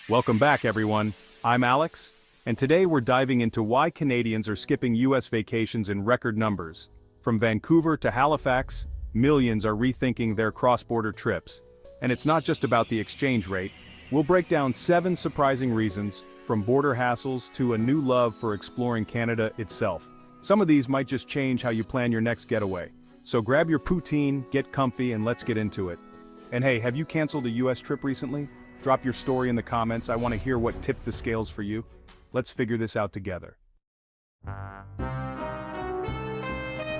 Welcome back, everyone. I'm Alex, and today we're diving into why Canadians are skipping US vacations in record numbers. From Vancouver to Halifax, millions are rethinking their cross-border trips. And it's not just about the exchange rate. We'll break down 7 surprising reasons, from border hassles to a new love for exploring Canada itself. Some of these might just change how you plan your next getaway. So grab your poutine, get comfy, and let's get into it. And hey, have you canceled a US trip recently? Drop your story in the comments. I want to hear what tipped the scales for you. Let's figure this out together.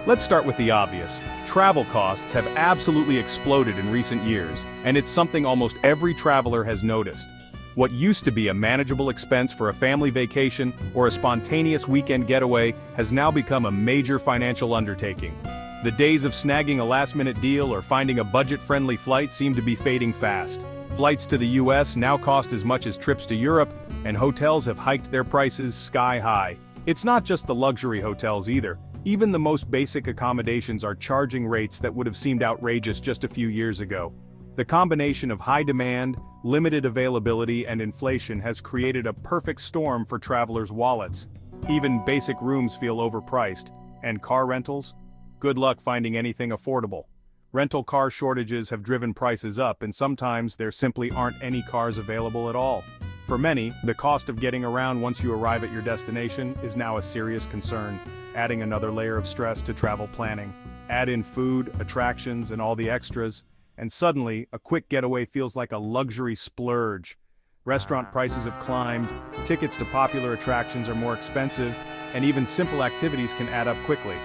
Let's start with the obvious. Travel costs have absolutely exploded in recent years, and it's something almost every traveler has noticed. What used to be a manageable expense for a family vacation or a spontaneous weekend getaway has now become a major financial undertaking. The days of snagging a last-minute deal or finding a budget-friendly flight seem to be fading fast. Flights to the US now cost as much as trips to Europe, and hotels have hiked their prices sky high. It's not just the luxury hotels either. Even the most basic accommodations are charging rates that would have seemed outrageous just a few years ago. The combination of high demand, limited availability, and inflation has created a perfect storm for travelers' wallets. Even basic rooms feel overpriced. And car rentals? Good luck finding anything affordable. Rental car shortages have driven prices up, and sometimes there simply aren't any cars available at all. For many, the cost of getting around once you arrive at your destination is now a serious concern, adding another layer of stress to travel planning. Add in food, attractions, and all the extras, and suddenly, a quick getaway feels like a luxury splurge. Restaurant prices have climbed, tickets to popular attractions are more expensive, and even simple activities can add up quickly.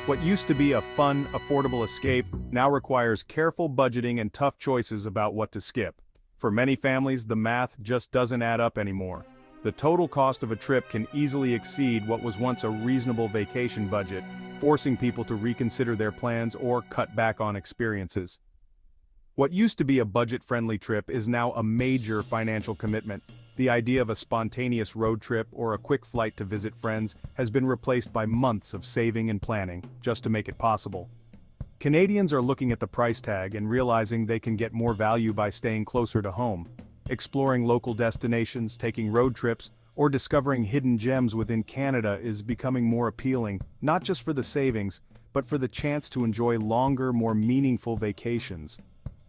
What used to be a fun, affordable escape now requires careful budgeting and tough choices about what to skip. For many families, the math just doesn't add up anymore. The total cost of a trip can easily exceed what was once a reasonable vacation budget, forcing people to reconsider their plans or cut back on experiences. What used to be a budget-friendly trip is now a major financial commitment. The idea of a spontaneous road trip or a quick flight to visit friends has been replaced by months of saving and planning, just to make it possible. Canadians are looking at the price tag and realizing they can get more value by staying closer to home. Exploring local destinations, taking road trips, or discovering hidden gems within Canada is becoming more appealing, not just for the savings, but for the chance to enjoy longer, more meaningful vacations.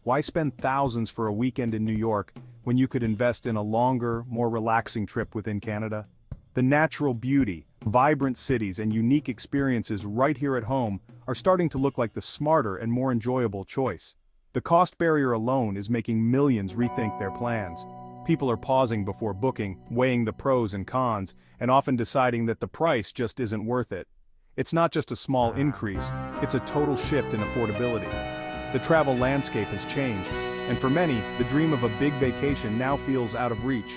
Why spend thousands for a weekend in New York when you could invest in a longer, more relaxing trip within Canada? The natural beauty, vibrant cities, and unique experiences right here at home are starting to look like the smarter and more enjoyable choice. The cost barrier alone is making millions rethink their plans. People are pausing before booking, weighing the pros and cons, and often deciding that the price just isn't worth it. It's not just a small increase, it's a total shift in affordability. The travel landscape has changed, and for many, the dream of a big vacation now feels out of reach.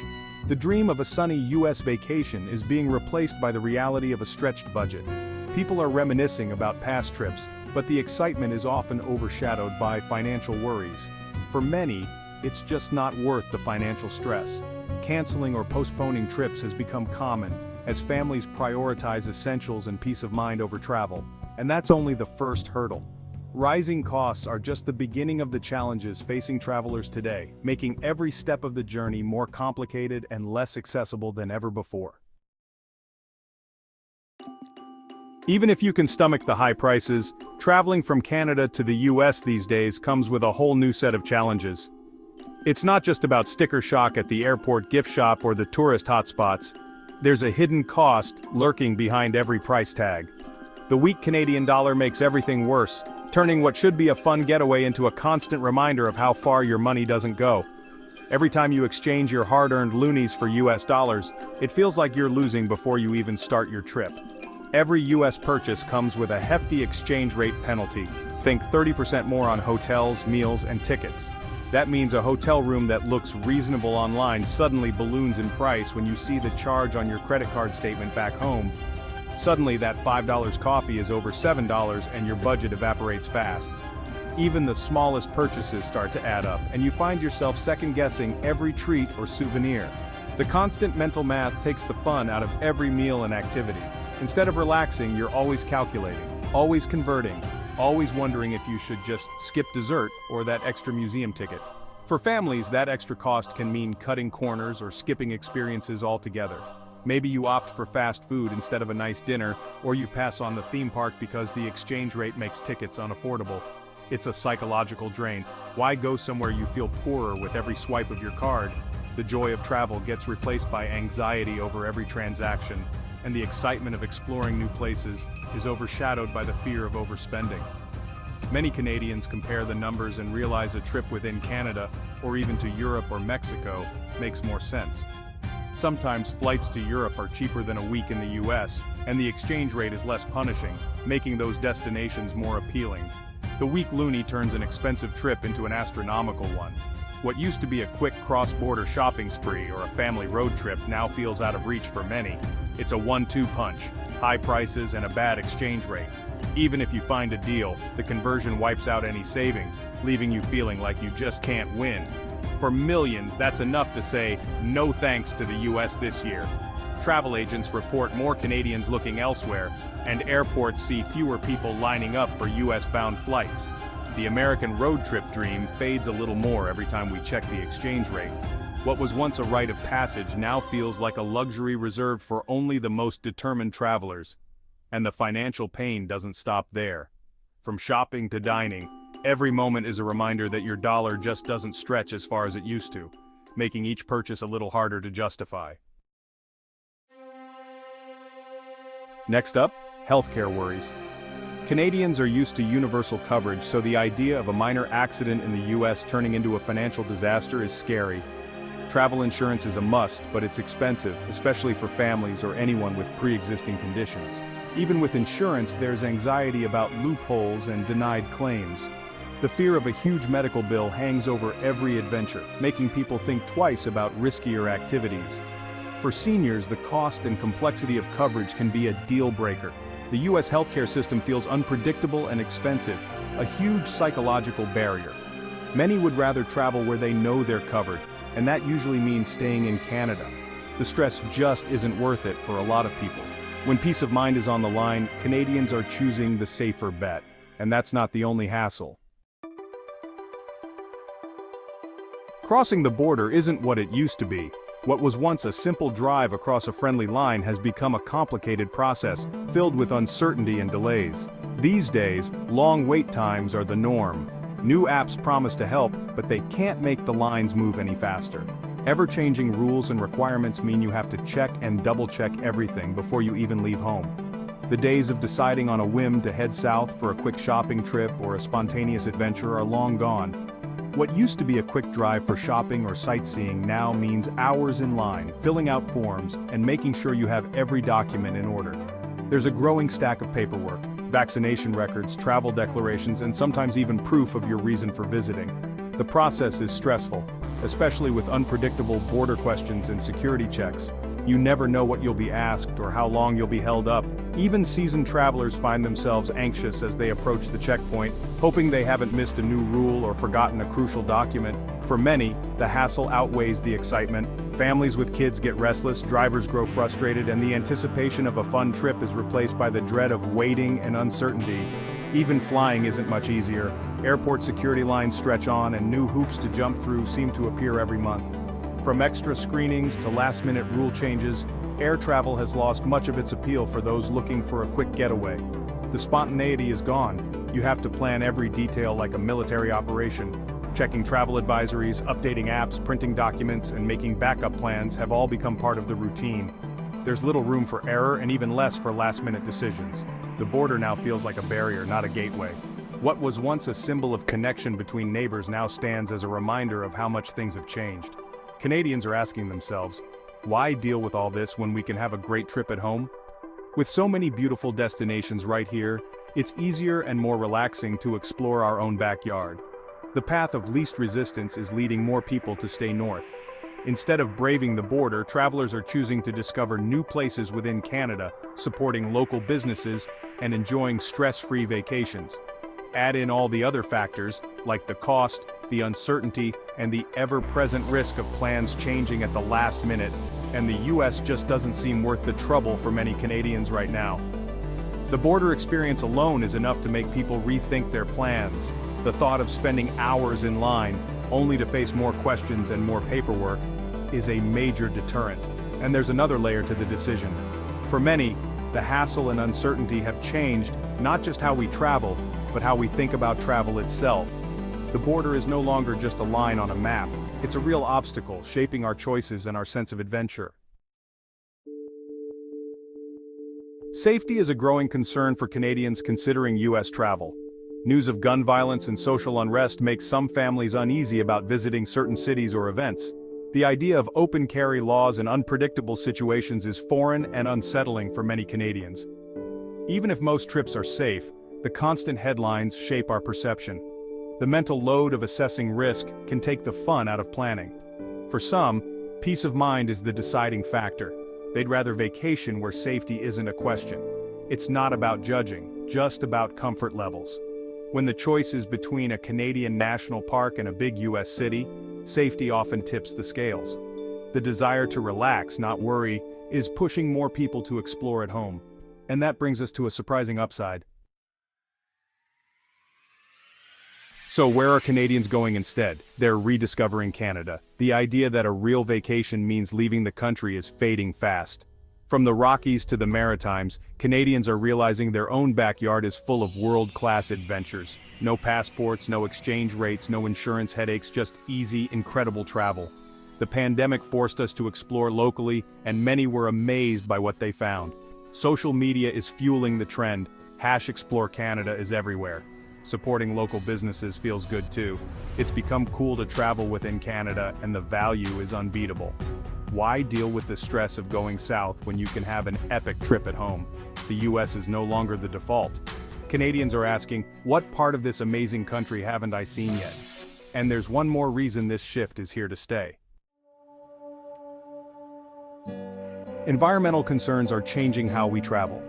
The dream of a sunny US vacation is being replaced by the reality of a stretched budget. People are reminiscing about past trips, but the excitement is often overshadowed by financial worries. For many, it's just not worth the financial stress. Canceling or postponing trips has become common, as families prioritize essentials and peace of mind over travel, and that's only the first hurdle. Rising costs are just the beginning of the challenges facing travelers today, making every step of the journey more complicated and less accessible than ever before. Even if you can stomach the high prices, traveling from Canada to the US these days comes with a whole new set of challenges. It's not just about sticker shock at the airport gift shop or the tourist hotspots. There's a hidden cost lurking behind every price tag. The weak Canadian dollar makes everything worse, turning what should be a fun getaway into a constant reminder of how far your money doesn't go. Every time you exchange your hard-earned loonies for US dollars, it feels like you're losing before you even start your trip. Every US purchase comes with a hefty exchange rate penalty. Think 30% more on hotels, meals, and tickets. That means a hotel room that looks reasonable online suddenly balloons in price when you see the charge on your credit card statement back home. Suddenly that $5 coffee is over $7 and your budget evaporates fast. Even the smallest purchases start to add up, and you find yourself second-guessing every treat or souvenir. The constant mental math takes the fun out of every meal and activity. Instead of relaxing, you're always calculating, always converting, always wondering if you should just skip dessert or that extra museum ticket. For families, that extra cost can mean cutting corners or skipping experiences altogether. Maybe you opt for fast food instead of a nice dinner, or you pass on the theme park because the exchange rate makes tickets unaffordable. It's a psychological drain. Why go somewhere you feel poorer with every swipe of your card? The joy of travel gets replaced by anxiety over every transaction, and the excitement of exploring new places is overshadowed by the fear of overspending. Many Canadians compare the numbers and realize a trip within Canada, or even to Europe or Mexico, makes more sense. Sometimes flights to Europe are cheaper than a week in the US, and the exchange rate is less punishing, making those destinations more appealing. The week loonie turns an expensive trip into an astronomical one. What used to be a quick cross-border shopping spree or a family road trip now feels out of reach for many. It's a 1-2 punch, high prices and a bad exchange rate. Even if you find a deal, the conversion wipes out any savings, leaving you feeling like you just can't win. For millions, that's enough to say, no thanks to the US this year. Travel agents report more Canadians looking elsewhere, and airports see fewer people lining up for US-bound flights. The American road trip dream fades a little more every time we check the exchange rate. What was once a rite of passage now feels like a luxury reserved for only the most determined travelers. And the financial pain doesn't stop there. From shopping to dining, every moment is a reminder that your dollar just doesn't stretch as far as it used to, making each purchase a little harder to justify. Next up, healthcare worries. Canadians are used to universal coverage, so the idea of a minor accident in the US turning into a financial disaster is scary. Travel insurance is a must, but it's expensive, especially for families or anyone with pre-existing conditions. Even with insurance, there's anxiety about loopholes and denied claims. The fear of a huge medical bill hangs over every adventure, making people think twice about riskier activities. For seniors, the cost and complexity of coverage can be a deal breaker. The US healthcare system feels unpredictable and expensive, a huge psychological barrier. Many would rather travel where they know they're covered, and that usually means staying in Canada. The stress just isn't worth it for a lot of people. When peace of mind is on the line, Canadians are choosing the safer bet, and that's not the only hassle. Crossing the border isn't what it used to be. What was once a simple drive across a friendly line has become a complicated process, filled with uncertainty and delays. These days, long wait times are the norm. New apps promise to help, but they can't make the lines move any faster. Ever-changing rules and requirements mean you have to check and double-check everything before you even leave home. The days of deciding on a whim to head south for a quick shopping trip or a spontaneous adventure are long gone. What used to be a quick drive for shopping or sightseeing now means hours in line, filling out forms, and making sure you have every document in order. There's a growing stack of paperwork, vaccination records, travel declarations, and sometimes even proof of your reason for visiting. The process is stressful, especially with unpredictable border questions and security checks. You never know what you'll be asked or how long you'll be held up. Even seasoned travelers find themselves anxious as they approach the checkpoint, hoping they haven't missed a new rule or forgotten a crucial document. For many, the hassle outweighs the excitement. Families with kids get restless, drivers grow frustrated, and the anticipation of a fun trip is replaced by the dread of waiting and uncertainty. Even flying isn't much easier. Airport security lines stretch on, and new hoops to jump through seem to appear every month. From extra screenings to last-minute rule changes, air travel has lost much of its appeal for those looking for a quick getaway. The spontaneity is gone. You have to plan every detail like a military operation. Checking travel advisories, updating apps, printing documents, and making backup plans have all become part of the routine. There's little room for error and even less for last-minute decisions. The border now feels like a barrier, not a gateway. What was once a symbol of connection between neighbors now stands as a reminder of how much things have changed. Canadians are asking themselves, why deal with all this when we can have a great trip at home? With so many beautiful destinations right here, it's easier and more relaxing to explore our own backyard. The path of least resistance is leading more people to stay north. Instead of braving the border, travelers are choosing to discover new places within Canada, supporting local businesses, and enjoying stress-free vacations. Add in all the other factors, like the cost, the uncertainty, and the ever-present risk of plans changing at the last minute, and the US just doesn't seem worth the trouble for many Canadians right now. The border experience alone is enough to make people rethink their plans. The thought of spending hours in line, only to face more questions and more paperwork, is a major deterrent. And there's another layer to the decision. For many, the hassle and uncertainty have changed not just how we travel, but how we think about travel itself. The border is no longer just a line on a map. It's a real obstacle, shaping our choices and our sense of adventure. Safety is a growing concern for Canadians considering U.S. travel. News of gun violence and social unrest makes some families uneasy about visiting certain cities or events. The idea of open carry laws and unpredictable situations is foreign and unsettling for many Canadians. Even if most trips are safe, the constant headlines shape our perception. The mental load of assessing risk can take the fun out of planning. For some, peace of mind is the deciding factor. They'd rather vacation where safety isn't a question. It's not about judging, just about comfort levels. When the choice is between a Canadian national park and a big U.S. city, safety often tips the scales. The desire to relax, not worry, is pushing more people to explore at home. And that brings us to a surprising upside. So where are Canadians going instead? They're rediscovering Canada. The idea that a real vacation means leaving the country is fading fast. From the Rockies to the Maritimes, Canadians are realizing their own backyard is full of world-class adventures. No passports, no exchange rates, no insurance headaches, just easy, incredible travel. The pandemic forced us to explore locally, and many were amazed by what they found. Social media is fueling the trend. #ExploreCanada is everywhere. Supporting local businesses feels good too. It's become cool to travel within Canada, and the value is unbeatable. Why deal with the stress of going south when you can have an epic trip at home? The US is no longer the default. Canadians are asking, what part of this amazing country haven't I seen yet? And there's one more reason this shift is here to stay. Environmental concerns are changing how we travel.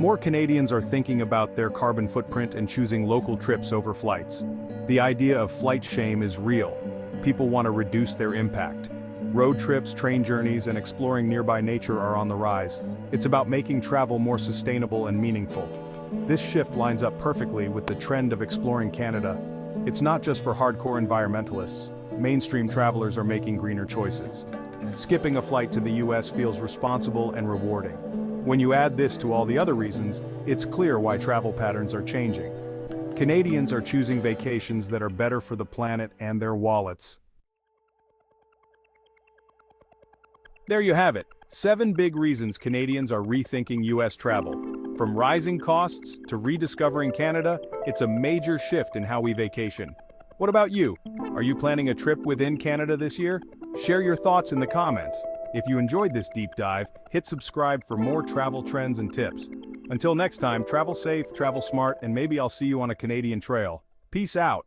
More Canadians are thinking about their carbon footprint and choosing local trips over flights. The idea of flight shame is real. People want to reduce their impact. Road trips, train journeys, and exploring nearby nature are on the rise. It's about making travel more sustainable and meaningful. This shift lines up perfectly with the trend of exploring Canada. It's not just for hardcore environmentalists. Mainstream travelers are making greener choices. Skipping a flight to the US feels responsible and rewarding. When you add this to all the other reasons, it's clear why travel patterns are changing. Canadians are choosing vacations that are better for the planet and their wallets. There you have it, 7 big reasons Canadians are rethinking US travel. From rising costs to rediscovering Canada, it's a major shift in how we vacation. What about you? Are you planning a trip within Canada this year? Share your thoughts in the comments. If you enjoyed this deep dive, hit subscribe for more travel trends and tips. Until next time, travel safe, travel smart, and maybe I'll see you on a Canadian trail. Peace out.